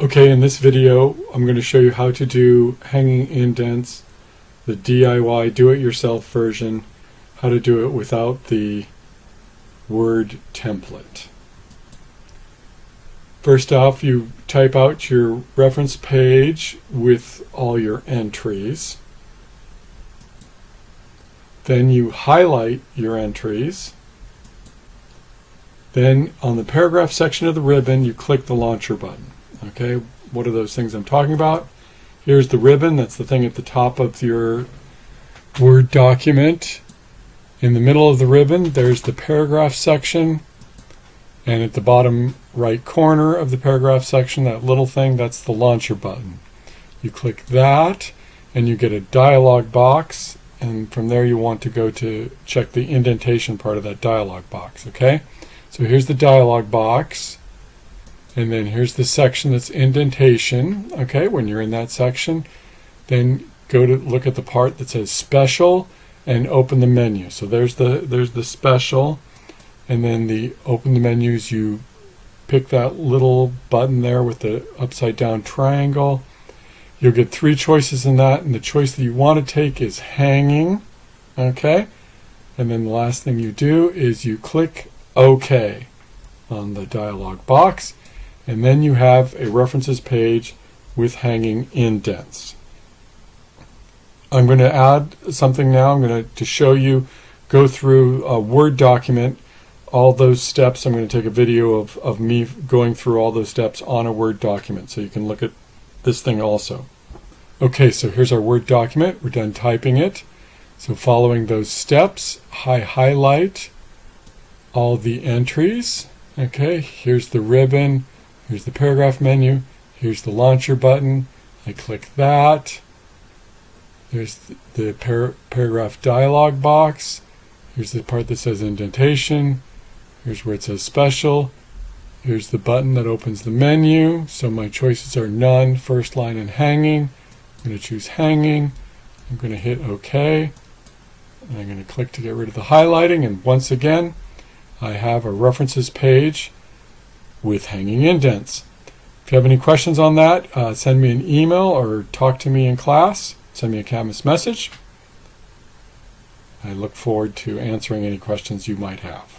Okay, in this video I'm going to show you how to do hanging indents, the DIY do-it-yourself version, how to do it without the Word template. First off, you type out your reference page with all your entries. Then you highlight your entries. Then on the paragraph section of the ribbon, you click the launcher button. Okay, what are those things I'm talking about? Here's the ribbon. That's the thing at the top of your Word document. In the middle of the ribbon, there's the paragraph section. And at the bottom right corner of the paragraph section, that little thing, that's the launcher button. You click that, and you get a dialog box. And from there, you want to go to check the indentation part of that dialog box. Okay? So here's the dialog box. And then here's the section that's indentation. Okay, when you're in that section, then go to look at the part that says special and open the menu. So there's the special, and then the open the menus, you pick that little button there with the upside down triangle. You'll get three choices in that, and the choice that you want to take is hanging. Okay, and then the last thing you do is you click OK on the dialog box. And then you have a references page with hanging indents. I'm going to add something now. I'm going to show you, go through a Word document, all those steps. I'm going to take a video of me going through all those steps on a Word document so you can look at this thing also. Okay, so here's our Word document. We're done typing it. So following those steps, I highlight all the entries. Okay, here's the ribbon. Here's the paragraph menu. Here's the launcher button. I click that. There's the paragraph dialog box. Here's the part that says indentation. Here's where it says special. Here's the button that opens the menu. So my choices are none, first line, and hanging. I'm going to choose hanging. I'm going to hit OK. And I'm going to click to get rid of the highlighting. And once again, I have a references page with hanging indents. If you have any questions on that, send me an email or talk to me in class. Send me a Canvas message. I look forward to answering any questions you might have.